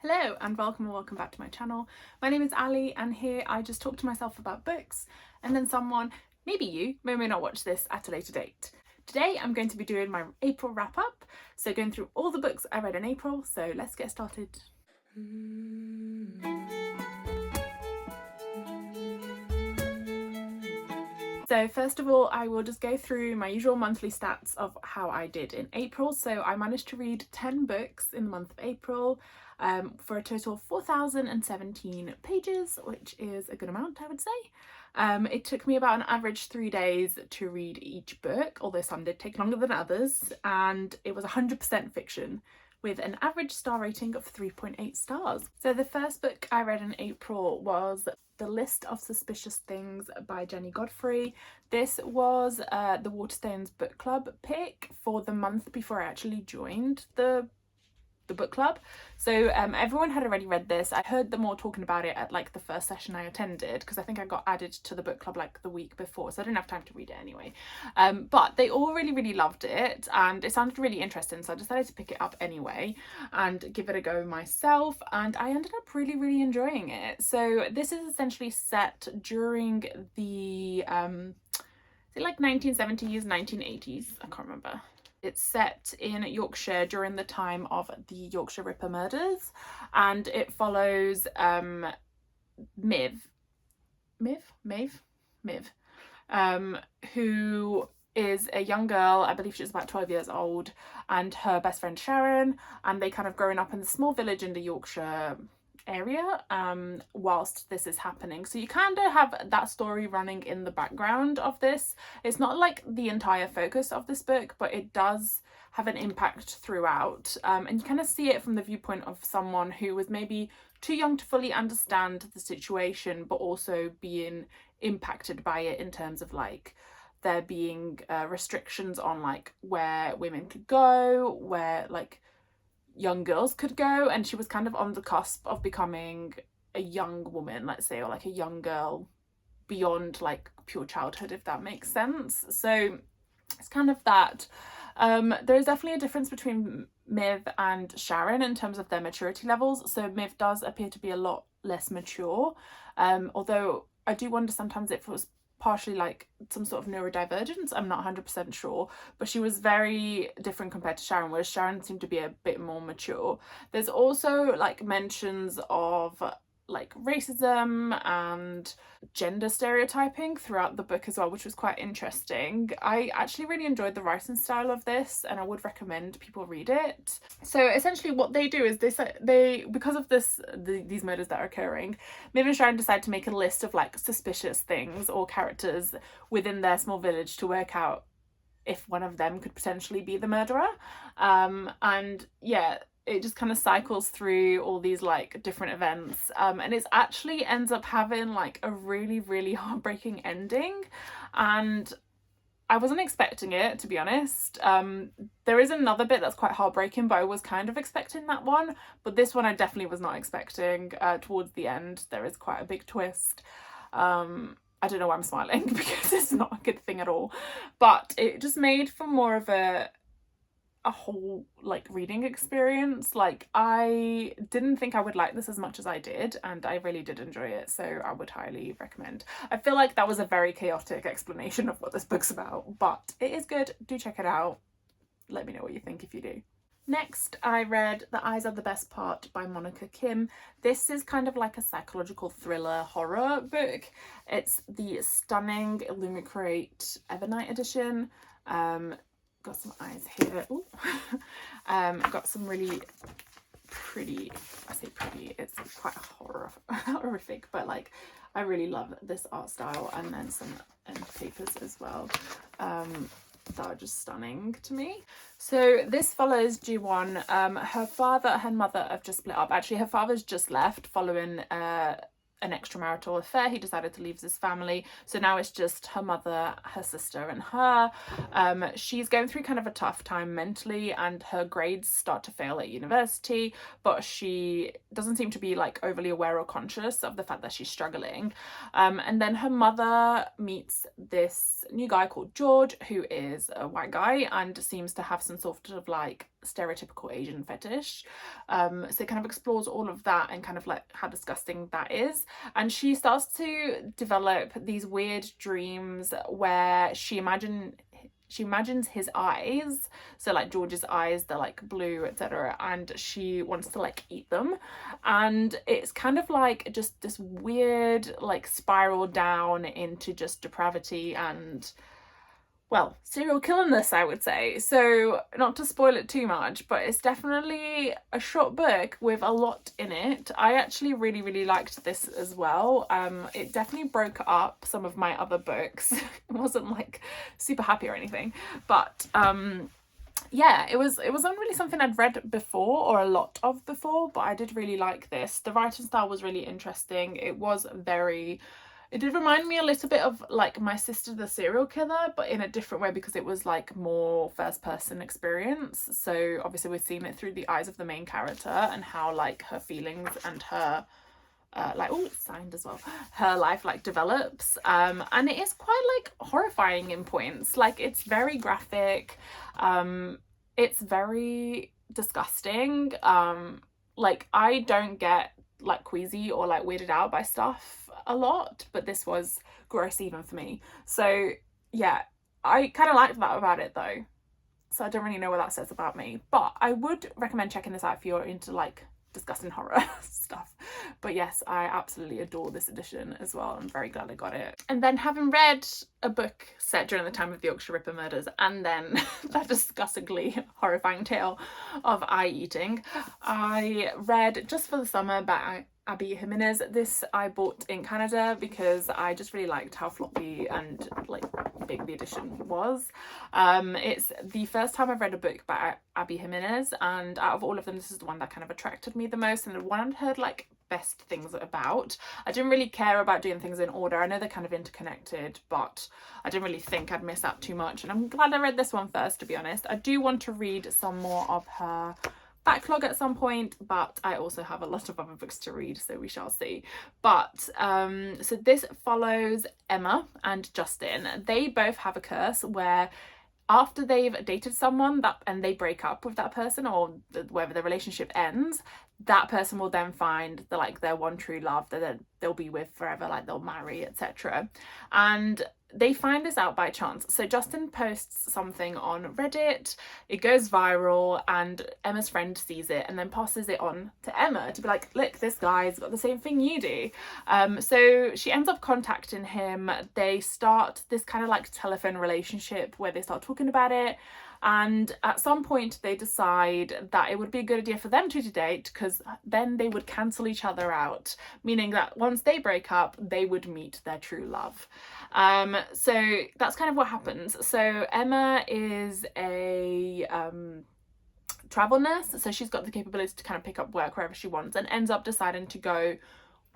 Hello and welcome back to my channel. My name is Ali and here I just talk to myself about books and then someone, maybe you, may not watch this at a later date. Today I'm going to be doing my April wrap up, so going through all the books I read in April, so let's get started. So first of all, I will just go through my usual monthly stats of how I did in April. So I managed to read 10 books in the month of April for a total of 4,017 pages, which is a good amount, I would say. It took me about an average 3 days to read each book, although some did take longer than others, and it was 100% fiction, with an average star rating of 3.8 stars. So the first book I read in April was The List of Suspicious Things by Jenny Godfrey. This was the Waterstones book club pick for the month before I actually joined the book club. So everyone had already read this. I heard them all talking about it at like the first session I attended, because I think I got added to the book club like the week before, so I didn't have time to read it anyway. But they all really loved it and it sounded really interesting, so I decided to pick it up anyway and give it a go myself, and I ended up really enjoying it. So this is essentially set during the is it like 1970s, 1980s? I can't remember. It's set in Yorkshire during the time of the Yorkshire Ripper murders, and it follows Miv, who is a young girl. I believe she's about 12 years old, and her best friend Sharon, and they kind of growing up in a small village in the Yorkshire area whilst this is happening. So you kind of have that story running in the background of this. It's not like the entire focus of this book, but it does have an impact throughout, and you kind of see it from the viewpoint of someone who was maybe too young to fully understand the situation, but also being impacted by it in terms of like there being restrictions on like where women could go, where like young girls could go, and she was kind of on the cusp of becoming a young woman, let's say, or like a young girl beyond like pure childhood, if that makes sense. So it's kind of that. There is definitely a difference between Miv and Sharon in terms of their maturity levels. So Miv does appear to be a lot less mature, although I do wonder sometimes if it was partially like some sort of neurodivergence. I'm not 100% sure, but she was very different compared to Sharon, whereas Sharon seemed to be a bit more mature. There's also like mentions of like racism and gender stereotyping throughout the book as well, which was quite interesting. I actually really enjoyed the writing style of this, and I would recommend people read it. So essentially what they do is they because of these murders that are occurring, Miv and Sharon decide to make a list of like suspicious things or characters within their small village to work out if one of them could potentially be the murderer. And yeah, it just kind of cycles through all these like different events, and it actually ends up having like a really heartbreaking ending, and I wasn't expecting it, to be honest. There is another bit that's quite heartbreaking, but I was kind of expecting that one, but this one I definitely was not expecting. Towards the end there is quite a big twist. I don't know why I'm smiling because it's not a good thing at all, but it just made for more of a whole like reading experience. Like I didn't think I would like this as much as I did, and I really did enjoy it, so I would highly recommend. I feel like that was a very chaotic explanation of what this book's about, but it is good. Do check it out. Let me know what you think if you do. Next, I read The Eyes Are the Best Part by Monica Kim. This is kind of like a psychological thriller horror book. It's the stunning Illumicrate Evernight edition. Got some eyes here. Got some really pretty, I say pretty, it's quite horrific, but like I really love this art style, and then some end papers as well that are just stunning to me. So this follows Ji-won. Her father and mother have just split up. Actually, her father's just left following an extramarital affair. He decided to leave his family, so now it's just her mother, her sister and her. She's going through kind of a tough time mentally, and her grades start to fail at university, but she doesn't seem to be like overly aware or conscious of the fact that she's struggling. And then her mother meets this new guy called George, who is a white guy and seems to have some sort of like stereotypical Asian fetish. So it kind of explores all of that and kind of like how disgusting that is. And she starts to develop these weird dreams where she imagines his eyes, so like George's eyes, they're like blue, etc., and she wants to like eat them. And it's kind of like just this weird like spiral down into just depravity and, well, serial killingness, I would say. So not to spoil it too much, but it's definitely a short book with a lot in it. I actually really liked this as well. It definitely broke up some of my other books. It wasn't like super happy or anything, but yeah, it wasn't really something I'd read before or a lot of before, but I did really like this. The writing style was really interesting. It did remind me a little bit of like My Sister the Serial Killer, but in a different way because it was like more first person experience. So obviously we've seen it through the eyes of the main character and how like her feelings and her like, oh, it's signed as well, her life like develops, and it is quite like horrifying in points. Like, it's very graphic, it's very disgusting. Like, I don't get like queasy or like weirded out by stuff a lot, but this was gross even for me. So yeah, I kind of liked that about it though. So I don't really know what that says about me, but I would recommend checking this out if you're into like disgusting horror stuff. But yes, I absolutely adore this edition as well. I'm very glad I got it. And then, having read a book set during the time of the Yorkshire Ripper murders and then that disgustingly horrifying tale of eye eating, I read Just for the Summer by Abby Jimenez. This I bought in Canada because I just really liked how floppy and like big the edition was. It's the first time I've read a book by Abby Jimenez, and out of all of them, this is the one that kind of attracted me the most and the one I'd heard like best things about. I didn't really care about doing things in order. I know they're kind of interconnected, but I didn't really think I'd miss out too much, and I'm glad I read this one first, to be honest. I do want to read some more of her backlog at some point, but I also have a lot of other books to read, so we shall see. But so this follows Emma and Justin. They both have a curse where after they've dated someone and they break up with that person, or whether the relationship ends, that person will then find their one true love that they'll be with forever, like they'll marry, etc. And they find this out by chance. So Justin posts something on Reddit, it goes viral, and Emma's friend sees it and then passes it on to Emma to be like, look, this guy's got the same thing you do. So she ends up contacting him. They start this kind of like telephone relationship where they start talking about it. And at some point they decide that it would be a good idea for them two to date, because then they would cancel each other out, meaning that once they break up, they would meet their true love. So that's kind of what happens. So Emma is a travel nurse, so she's got the capability to kind of pick up work wherever she wants, and ends up deciding to go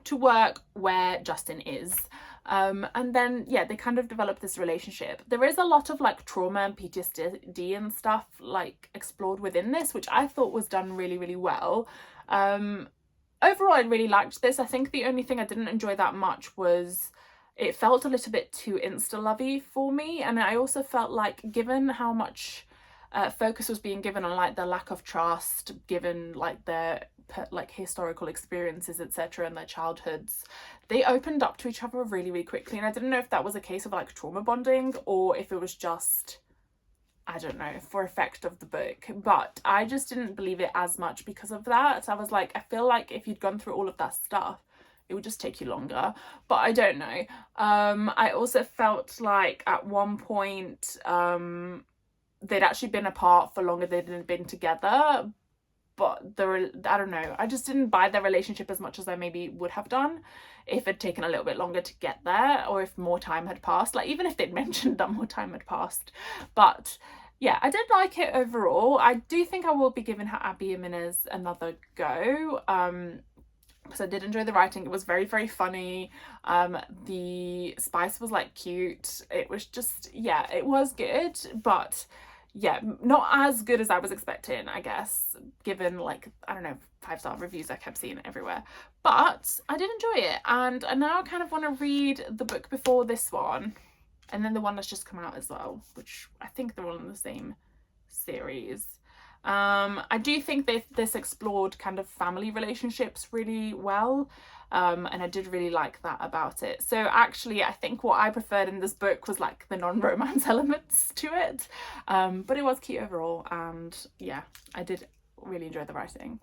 to work where Justin is. And then yeah, they kind of develop this relationship. There is a lot of like trauma and PTSD and stuff like explored within this, which I thought was done really well. Overall, I really liked this. I think the only thing I didn't enjoy that much was it felt a little bit too insta-lovey for me, and I also felt like, given how much focus was being given on like the lack of trust, given like their like historical experiences, etc., and their childhoods, they opened up to each other really quickly. And I didn't know if that was a case of like trauma bonding or if it was just, I don't know, for effect of the book. But I just didn't believe it as much because of that. I was like, I feel like if you'd gone through all of that stuff, it would just take you longer, but I don't know. I also felt like at one point they'd actually been apart for longer than they'd been together, but I don't know, I just didn't buy their relationship as much as I maybe would have done if it'd taken a little bit longer to get there, or if more time had passed, like even if they'd mentioned that more time had passed. But yeah, I did like it overall. I do think I will be giving Abby Jimenez another go, because I did enjoy the writing. It was very funny. The spice was like cute. It was just, yeah, it was good, but yeah, not as good as I was expecting, I guess, given like, I don't know, 5-star reviews I kept seeing everywhere. But I did enjoy it, and I now kind of want to read the book before this one, and then the one that's just come out as well, which I think they're all in the same series. I do think this explored kind of family relationships really well. And I did really like that about it. So actually, I think what I preferred in this book was like the non-romance elements to it. But it was cute overall, and yeah, I did really enjoy the writing.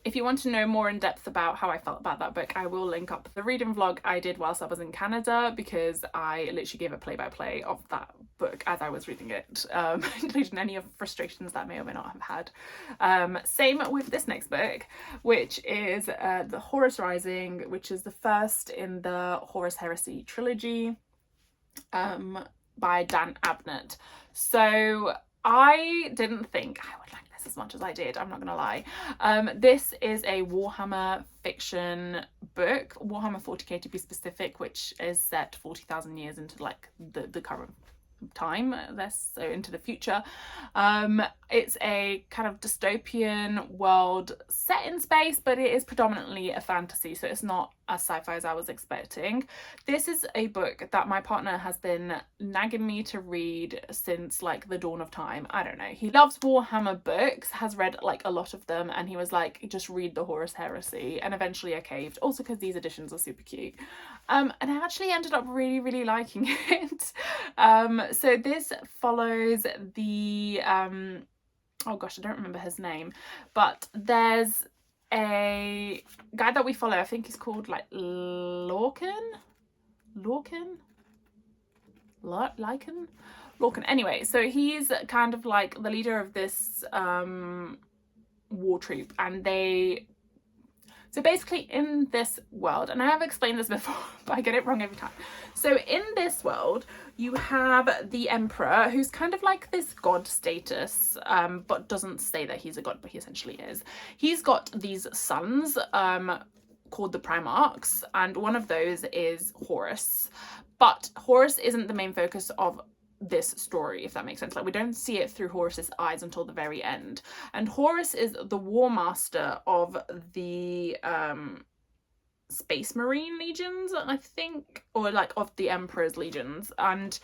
If you want to know more in depth about how I felt about that book, I will link up the reading vlog I did whilst I was in Canada, because I literally gave a play-by-play of that book as I was reading it, including any of the frustrations that I may or may not have had. Same with this next book, which is The Horus Rising, which is the first in the Horus Heresy trilogy, by Dan Abnett. So I didn't think I would like this as much as I did, I'm not gonna lie. This is a Warhammer fiction book, Warhammer 40k to be specific, which is set 40,000 years into like the current time, so into the future. It's a kind of dystopian world set in space, but it is predominantly a fantasy, so it's not as sci-fi as I was expecting. This is a book that my partner has been nagging me to read since like the dawn of time. I don't know, he loves Warhammer books, has read like a lot of them, and he was like, just read the Horus Heresy, and eventually I caved, also because these editions are super cute. And I actually ended up really liking it. So this follows the oh gosh, I don't remember his name, but there's a guy that we follow, I think he's called like Lorcan. Anyway, so he's kind of like the leader of this war troop, and so basically in this world, and I have explained this before, but I get it wrong every time. So in this world, you have the Emperor, who's kind of like this god status, but doesn't say that he's a god, but he essentially is. He's got these sons called the Primarchs, and one of those is Horus. But Horus isn't the main focus of this story, if that makes sense. Like, we don't see it through Horus's eyes until the very end. And Horus is the war master of the Space Marine legions, I think, or like of the Emperor's legions. And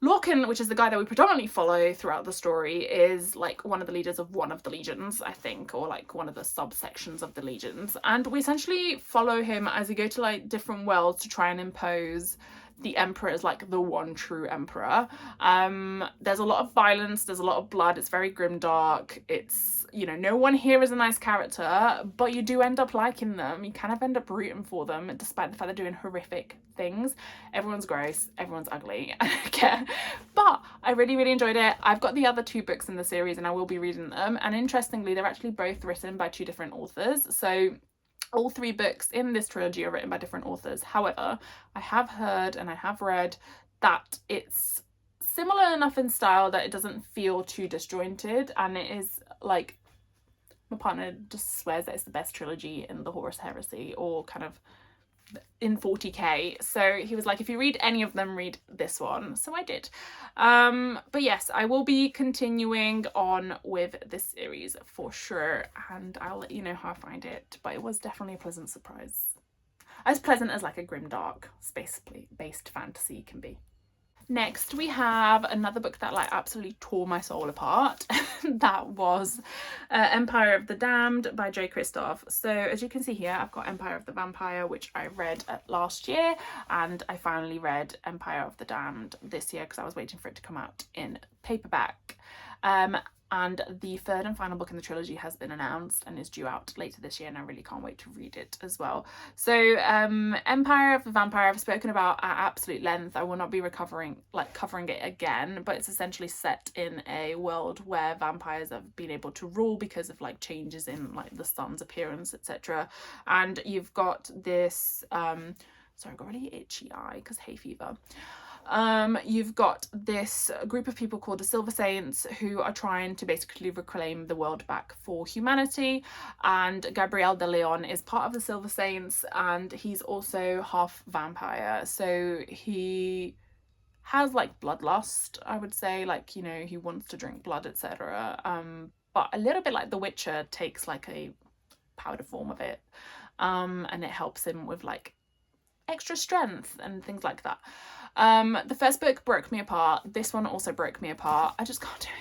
Lorcan, which is the guy that we predominantly follow throughout the story, is like one of the leaders of one of the legions, I think, or like one of the subsections of the legions. And we essentially follow him as we go to like different worlds to try and impose the Emperor as like the one true Emperor. There's a lot of violence, there's a lot of blood, it's very grimdark. It's, you know, no one here is a nice character, but you do end up liking them. You kind of end up rooting for them, despite the fact they're doing horrific things. Everyone's gross, everyone's ugly, I don't care. But I really enjoyed it. I've got the other two books in the series and I will be reading them, and interestingly, they're actually both written by two different authors. So all three books in this trilogy are written by different authors. However, I have heard and I have read that it's similar enough in style that it doesn't feel too disjointed, and it is like, my partner just swears that it's the best trilogy in the Horus Heresy, or kind of in 40k. So he was like, if you read any of them, read this one. So I did. But yes, I will be continuing on with this series for sure, and I'll let you know how I find it. But it was definitely a pleasant surprise, as pleasant as like a grimdark space-based fantasy can be. Next, we have another book that like absolutely tore my soul apart. That was Empire of the Damned by Jay Kristoff. So as you can see here, I've got Empire of the Vampire, which I read last year, and I finally read Empire of the Damned this year because I was waiting for it to come out in paperback. And the third and final book in the trilogy has been announced and is due out later this year, and I really can't wait to read it as well. So Empire of the Vampire I've spoken about at absolute length. I will not be covering it again, but it's essentially set in a world where vampires have been able to rule because of like changes in like the sun's appearance, etc. And you've got this sorry, I got really itchy eye because hay fever. You've got this group of people called the Silver Saints who are trying to basically reclaim the world back for humanity, and Gabriel de Leon is part of the Silver Saints, and he's also half vampire, so he has like bloodlust, I would say, like, you know, he wants to drink blood, etc. But a little bit like The Witcher, takes like a powder form of it, and it helps him with like extra strength and things like that. The first book broke me apart. This one also broke me apart. I just can't do it.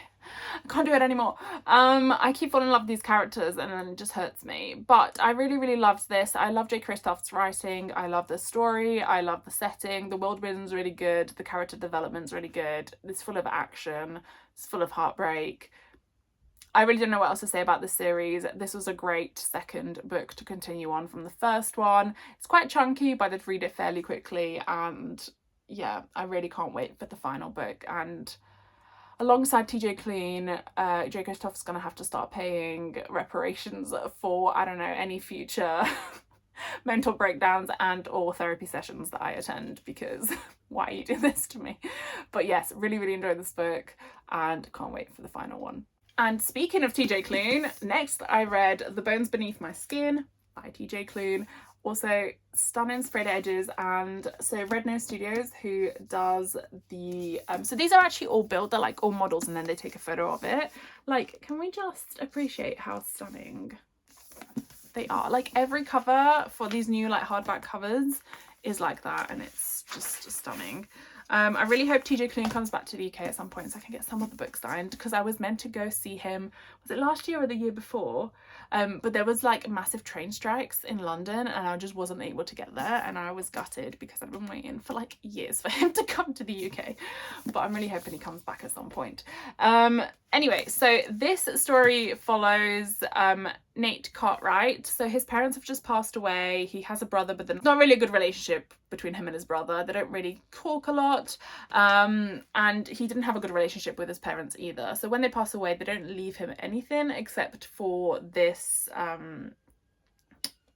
I can't do it anymore. I keep falling in love with these characters and then it just hurts me. But I really, really loved this. I love Jay Kristoff's writing. I love the story. I love the setting. The world building's really good. The character development's really good. It's full of action. It's full of heartbreak. I really don't know what else to say about this series. This was a great second book to continue on from the first one. It's quite chunky, but I'd read it fairly quickly, and yeah, I really can't wait for the final book. And alongside TJ Klune, Jay Kristoff's gonna have to start paying reparations for, I don't know, any future mental breakdowns and or therapy sessions that I attend, because why are you doing this to me? But yes, really, really enjoyed this book and can't wait for the final one. And speaking of TJ Klune, next I read The Bones Beneath My Skin by TJ Klune. Also stunning sprayed edges. And so Red Nose Studios, who does the so these are actually all built, they're like all models and then they take a photo of it. Like, can we just appreciate how stunning they are? Like, every cover for these new like hardback covers is like that, and it's just stunning. I really hope TJ Klune comes back to the UK at some point so I can get some of the books signed, because I was meant to go see him, was it last year or the year before? But there was like massive train strikes in London and I just wasn't able to get there, and I was gutted because I've been waiting for like years for him to come to the UK. But I'm really hoping he comes back at some point. Anyway, so this story follows Nate Cartwright. So his parents have just passed away. He has a brother, but there's not really a good relationship between him and his brother. They don't really talk a lot, and he didn't have a good relationship with his parents either. So when they pass away, they don't leave him anything except for this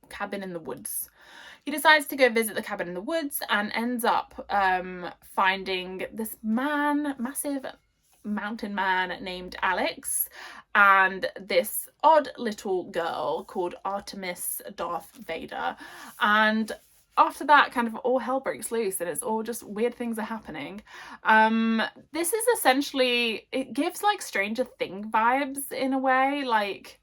cabin in the woods. He decides to go visit the cabin in the woods and ends up finding this massive mountain man named Alex, and this odd little girl called Artemis Darth Vader. And after that, kind of all hell breaks loose and it's all just weird things are happening. This is essentially, it gives like Stranger Things vibes in a way. Like,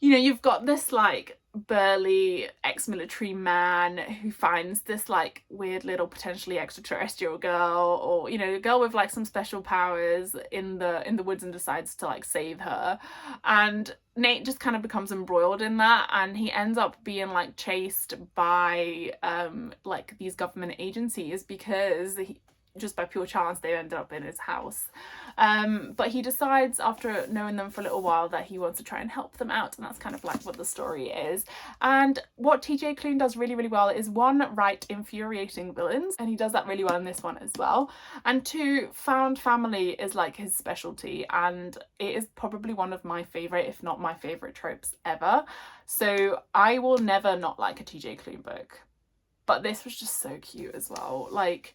you know, you've got this like burly ex-military man who finds this like weird little potentially extraterrestrial girl, or you know, a girl with like some special powers in the woods, and decides to like save her. And Nate just kind of becomes embroiled in that, and he ends up being like chased by like these government agencies because just by pure chance they ended up in his house. But he decides, after knowing them for a little while, that he wants to try and help them out, and that's kind of like what the story is. And what TJ Klune does really, really well is, one, write infuriating villains, and he does that really well in this one as well, and two, found family is like his specialty, and it is probably one of my favorite, if not my favorite, tropes ever. So I will never not like a TJ Klune book, but this was just so cute as well. Like,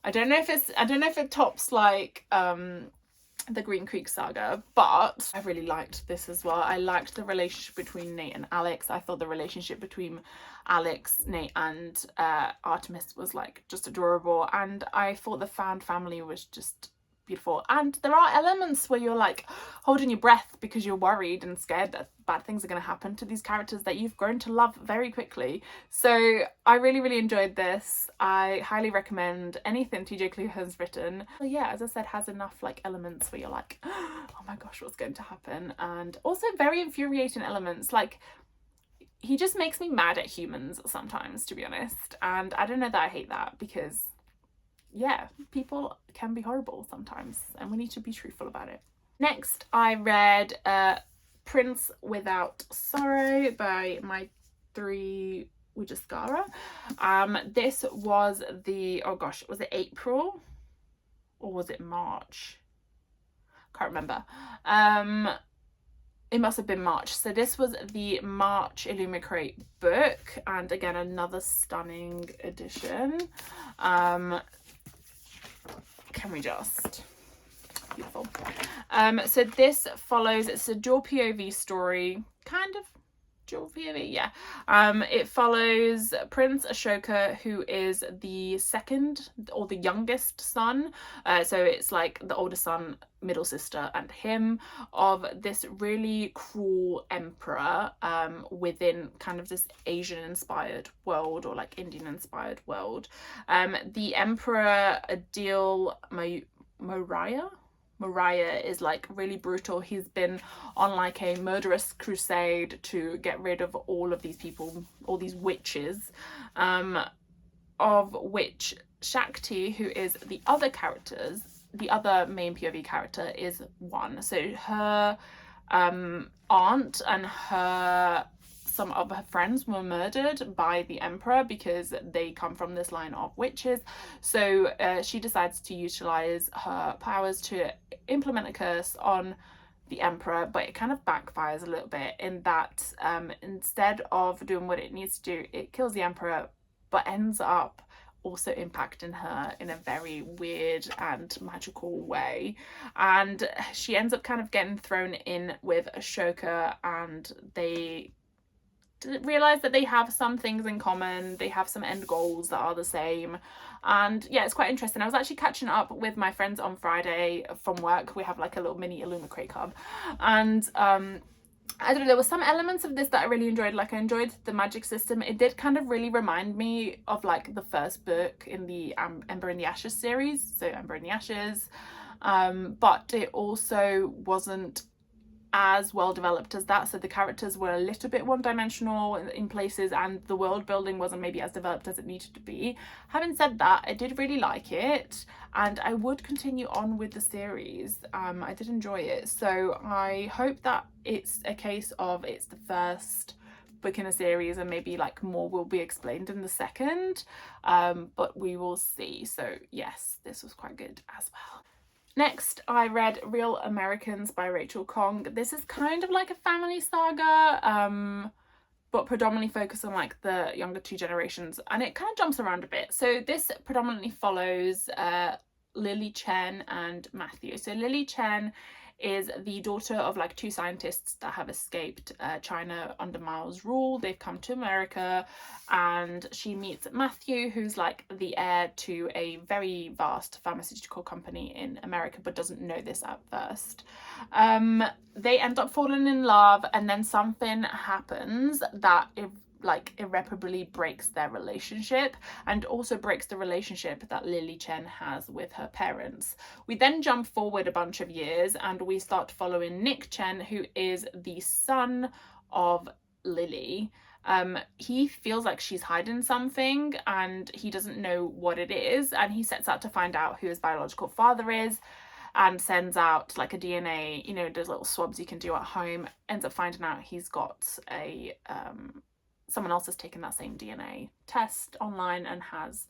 I don't know if it tops like the Green Creek Saga, but I really liked this as well. I liked the relationship between Nate and Alex. I thought the relationship between Alex, Nate and Artemis was like just adorable, and I thought the found family was just beautiful. And there are elements where you're like holding your breath because you're worried and scared that bad things are going to happen to these characters that you've grown to love very quickly. So I really, really enjoyed this. I highly recommend anything TJ Klune has written. But yeah, as I said, has enough like elements where you're like, oh my gosh, what's going to happen? And also very infuriating elements. Like, he just makes me mad at humans sometimes, to be honest. And I don't know that I hate that, because yeah, people can be horrible sometimes and we need to be truthful about it. Next, I read Prince Without Sorrow by Maitri Wijaskara. This was the, oh gosh, was it April or was it March? Can't remember. It must have been March. So this was the March Illumicrate book, and again, another stunning edition. Can we just, beautiful. So this follows, it's a dual POV story, kind of dual POV, yeah. It follows Prince Ashoka, who is the second or the youngest son, so it's like the older son, middle sister and him, of this really cruel emperor within kind of this Asian inspired world, or like Indian inspired world. The emperor Adil Maurya Mariah is like really brutal. He's been on like a murderous crusade to get rid of all of these people, all these witches, of which Shakti, who is the other main POV character, is one. So her aunt and some of her friends were murdered by the emperor because they come from this line of witches. So she decides to utilize her powers to implement a curse on the emperor, but it kind of backfires a little bit in that instead of doing what it needs to do, it kills the emperor, but ends up also impacting her in a very weird and magical way. And she ends up kind of getting thrown in with Ashoka, and they realize that they have some things in common. They have some end goals that are the same. And yeah, it's quite interesting. I was actually catching up with my friends on Friday from work. We have like a little mini Illumicrate club, and I don't know, there were some elements of this that I really enjoyed. Like I enjoyed the magic system. It did kind of really remind me of like the first book in the Ember in the Ashes series, so Ember in the Ashes, but it also wasn't as well developed as that. So the characters were a little bit one-dimensional in places, and the world building wasn't maybe as developed as it needed to be. Having said that, I did really like it, and I would continue on with the series. I did enjoy it, so I hope that it's a case of it's the first book in a series and maybe like more will be explained in the second, but we will see. So yes, this was quite good as well. Next, I read Real Americans by Rachel Khong. This is kind of like a family saga, but predominantly focused on like the younger two generations, and it kind of jumps around a bit. So this predominantly follows Lily Chen and Matthew. So Lily Chen is the daughter of like two scientists that have escaped China under Mao's rule. They've come to America, and she meets Matthew, who's like the heir to a very vast pharmaceutical company in America, but doesn't know this at first. They end up falling in love, and then something happens that irreparably breaks their relationship, and also breaks the relationship that Lily Chen has with her parents. We then jump forward a bunch of years, and we start following Nick Chen, who is the son of Lily. He feels like she's hiding something, and he doesn't know what it is, and he sets out to find out who his biological father is, and sends out like a DNA, those little swabs you can do at home. Ends up finding out he's got someone else has taken that same DNA test online and has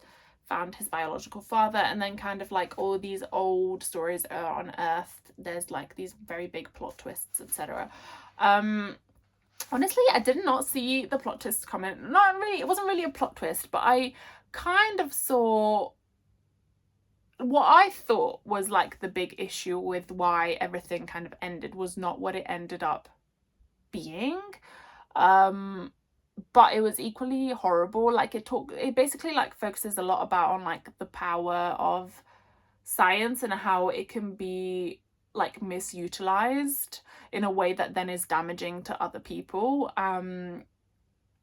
found his biological father. And then kind of like all these old stories are unearthed. There's like these very big plot twists, etc. Honestly, I did not see the plot twist coming. Not really, it wasn't really a plot twist, but I kind of saw what I thought was like the big issue with why everything kind of ended was not what it ended up being. But it was equally horrible. Like it basically like focuses a lot on like the power of science and how it can be like misutilized in a way that then is damaging to other people, and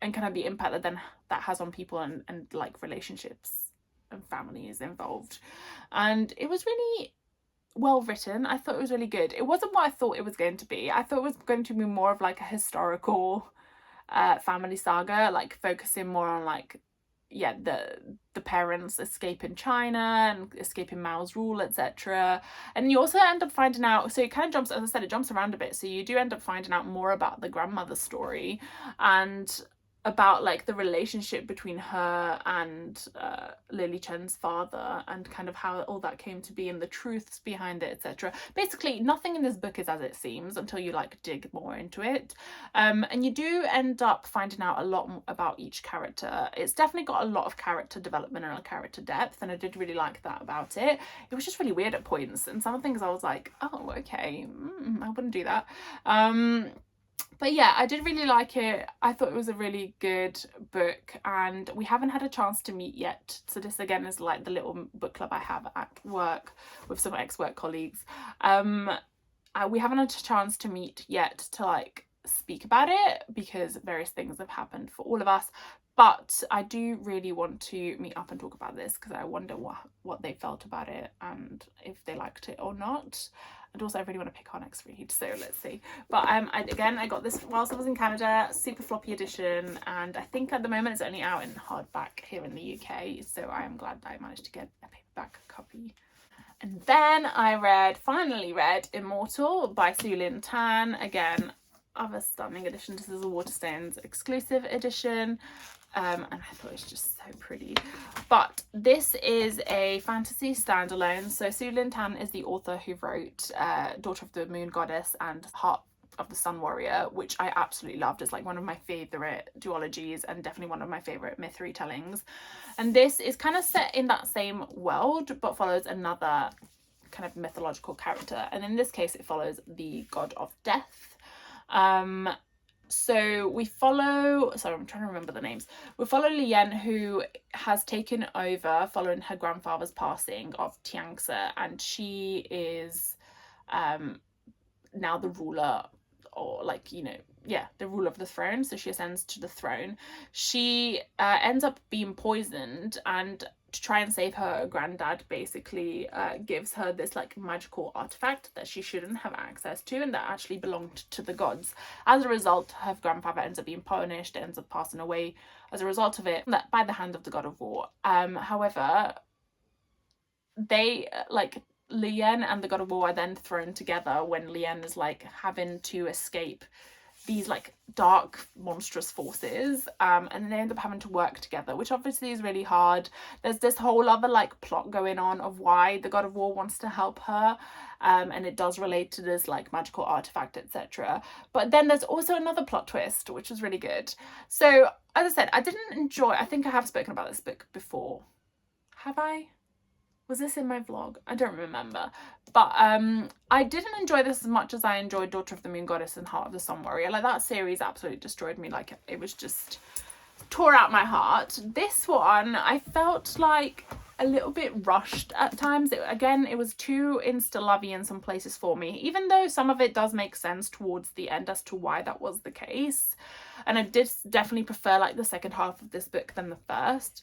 kind of the impact that has on people and like relationships and families involved. And it was really well written. I thought it was really good. It wasn't what I thought it was going to be. I thought it was going to be more of like a historical family saga, like focusing more on like the parents escaping China and escaping Mao's rule, etc. And you also end up finding out, so it kind of jumps, as I said, it jumps around a bit, so you do end up finding out more about the grandmother's story and about like the relationship between her and Lily Chen's father, and kind of how all that came to be and the truths behind it, etc. Basically, nothing in this book is as it seems until you like dig more into it, and you do end up finding out a lot about each character. It's definitely got a lot of character development and a character depth, and I did really like that about it. It was just really weird at points, and some things I was like, oh, okay, I wouldn't do that. But yeah, I did really like it. I thought it was a really good book, and we haven't had a chance to meet yet. So this again is like the little book club I have at work with some ex-work colleagues. We haven't had a chance to meet yet to like speak about it because various things have happened for all of us. But I do really want to meet up and talk about this because I wonder what they felt about it and if they liked it or not. And also I really want to pick our next read, so let's see. But I got this whilst I was in Canada, super floppy edition, and I think at the moment it's only out in hardback here in the UK, so I am glad that I managed to get a paperback copy. And then I finally read Immortal by Sue Lynn Tan. Again, other stunning edition. This is a Waterstones exclusive edition. And I thought it was just so pretty. But this is a fantasy standalone. So Sue Lynn Tan is the author who wrote Daughter of the Moon Goddess and Heart of the Sun Warrior, which I absolutely loved. It's like one of my favorite duologies and definitely one of my favorite myth retellings. And this is kind of set in that same world but follows another kind of mythological character, and in this case it follows the god of death. So we follow, sorry, I'm trying to remember the names. We follow Lien, who has taken over following her grandfather's passing of Tiangsa, and she is now the ruler, or like, you know, yeah, the ruler of the throne. So she ascends to the throne. She ends up being poisoned, and to try and save her granddad basically gives her this like magical artifact that she shouldn't have access to and that actually belonged to the gods. As a result, her grandfather ends up being punished, ends up passing away as a result of it, that by the hand of the god of war. However, they like Lien and the god of war are then thrown together when Lien is like having to escape these like dark monstrous forces, and they end up having to work together, which obviously is really hard. There's this whole other like plot going on of why the god of war wants to help her, and it does relate to this like magical artifact, etc. But then there's also another plot twist which was really good. So as I said, I didn't enjoy, I think I have spoken about this book before. Have I? Was this in my vlog? I don't remember. But I didn't enjoy this as much as I enjoyed Daughter of the Moon Goddess and Heart of the Sun Warrior. Like, that series absolutely destroyed me. Like, it was just tore out my heart. This one, I felt like a little bit rushed at times. It was too insta-lovey in some places for me, even though some of it does make sense towards the end as to why that was the case. And I did definitely prefer like the second half of this book than the first.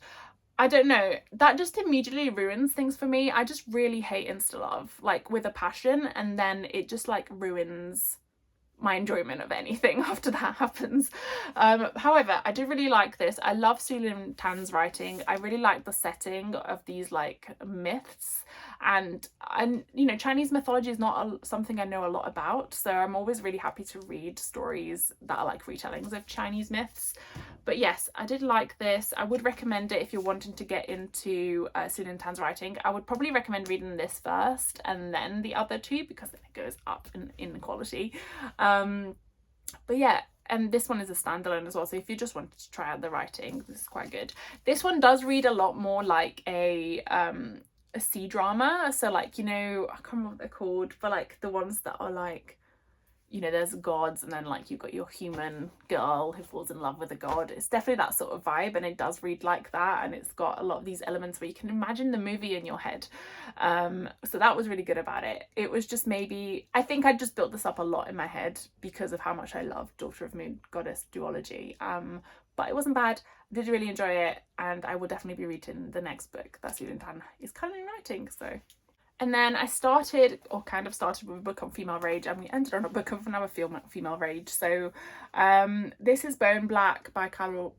I don't know, that just immediately ruins things for me. I just really hate insta-love, like with a passion, and then it just like ruins my enjoyment of anything after that happens. However, I do really like this. I love Sue Lynn Tan's writing. I really like the setting of these like myths, and you know, Chinese mythology is not something I know a lot about, so I'm always really happy to read stories that are like retellings of Chinese myths. But yes, I did like this. I would recommend it if you're wanting to get into Sue Lynn Tan's writing. I would probably recommend reading this first and then the other two, because then it goes up in quality. But yeah, and this one is a standalone as well, so if you just wanted to try out the writing, this is quite good. This one does read a lot more like a C-drama, so like, you know, I can't remember what they're called, but like the ones that are like, you know, there's gods and then like you've got your human girl who falls in love with a god. It's definitely that sort of vibe, and it does read like that, and it's got a lot of these elements where you can imagine the movie in your head. So that was really good about it. It was just, maybe I think I just built this up a lot in my head because of how much I love Daughter of Moon Goddess duology, but it wasn't bad. I did really enjoy it, and I will definitely be reading the next book that Sue Lynn Tan is currently writing. So, and then I started, or kind of started, with a book on female rage, and we ended on a book of another female rage. So this is Bone Black by Carol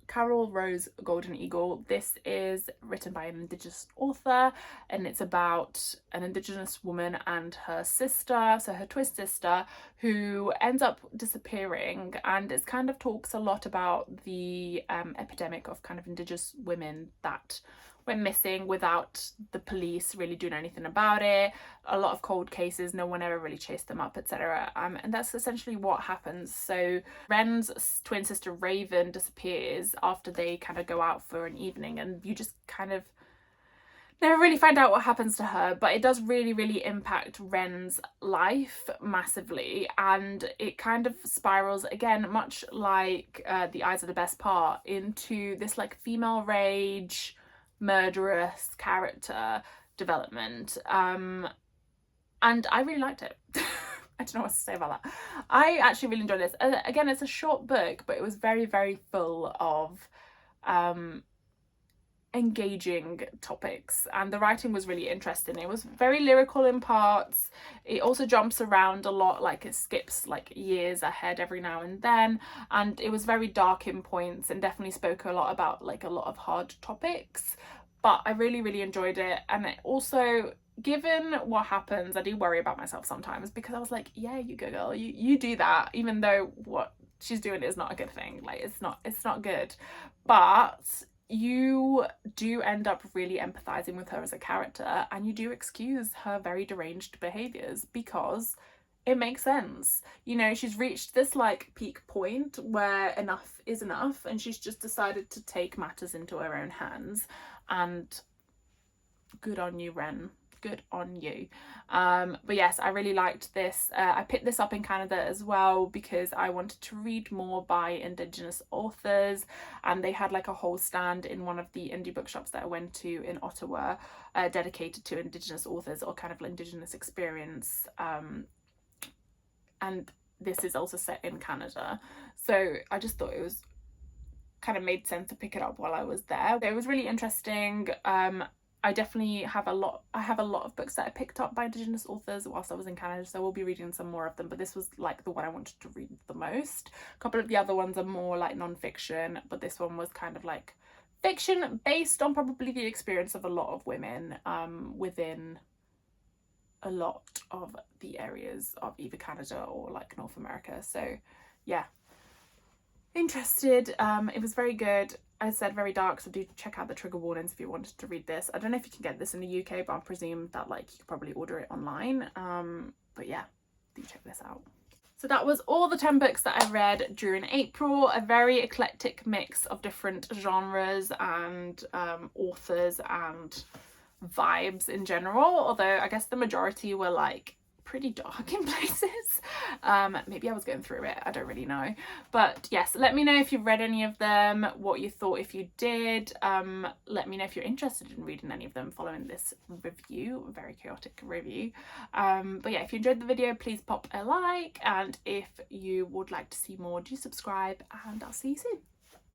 Rose Golden Eagle. This is written by an Indigenous author, and it's about an Indigenous woman and her sister, so her twin sister, who ends up disappearing, and it kind of talks a lot about the epidemic of kind of Indigenous women that went missing without the police really doing anything about it. A lot of cold cases, no one ever really chased them up, etc. And that's essentially what happens. So Ren's twin sister Raven disappears after they kind of go out for an evening, and you just kind of never really find out what happens to her, but it does really, really impact Ren's life massively, and it kind of spirals, again, much like The Eyes Are the Best Part, into this like female rage, murderous character development, and I really liked it. I don't know what to say about that. I actually really enjoyed this. Again, it's a short book, but it was very, very full of engaging topics, and the writing was really interesting. It was very lyrical in parts. It also jumps around a lot, like it skips like years ahead every now and then, and it was very dark in points and definitely spoke a lot about like a lot of hard topics. But I really enjoyed it. And it also, given what happens, I do worry about myself sometimes, because I was like, yeah, you go girl, you do that, even though what she's doing is not a good thing. Like it's not good. But you do end up really empathizing with her as a character, and you do excuse her very deranged behaviors because it makes sense. You know, she's reached this like peak point where enough is enough, and she's just decided to take matters into her own hands. And good on you, Ren. Good on you. But yes, I really liked this. I picked this up in Canada as well because I wanted to read more by Indigenous authors, and they had like a whole stand in one of the indie bookshops that I went to in Ottawa, dedicated to Indigenous authors or kind of Indigenous experience. And this is also set in Canada, so I just thought it was kind of made sense to pick it up while I was there. It was really interesting. I definitely have a lot of books that I picked up by Indigenous authors whilst I was in Canada, so we'll be reading some more of them, but this was like the one I wanted to read the most. A couple of the other ones are more like non-fiction, but this one was kind of like fiction based on probably the experience of a lot of women within a lot of the areas of either Canada or like North America. So yeah, interested. It was very good. I said very dark, so do check out the trigger warnings if you wanted to read this. I don't know if you can get this in the UK, but I presume that like you could probably order it online. But yeah, do check this out. So that was all the 10 books that I read during April. A very eclectic mix of different genres and authors and vibes in general, although I guess the majority were like pretty dark in places. Maybe I was going through it, I don't really know. But yes, let me know if you've read any of them, what you thought if you did. Let me know if you're interested in reading any of them following this review, a very chaotic review. But yeah, if you enjoyed the video, please pop a like, and if you would like to see more, do subscribe, and I'll see you soon.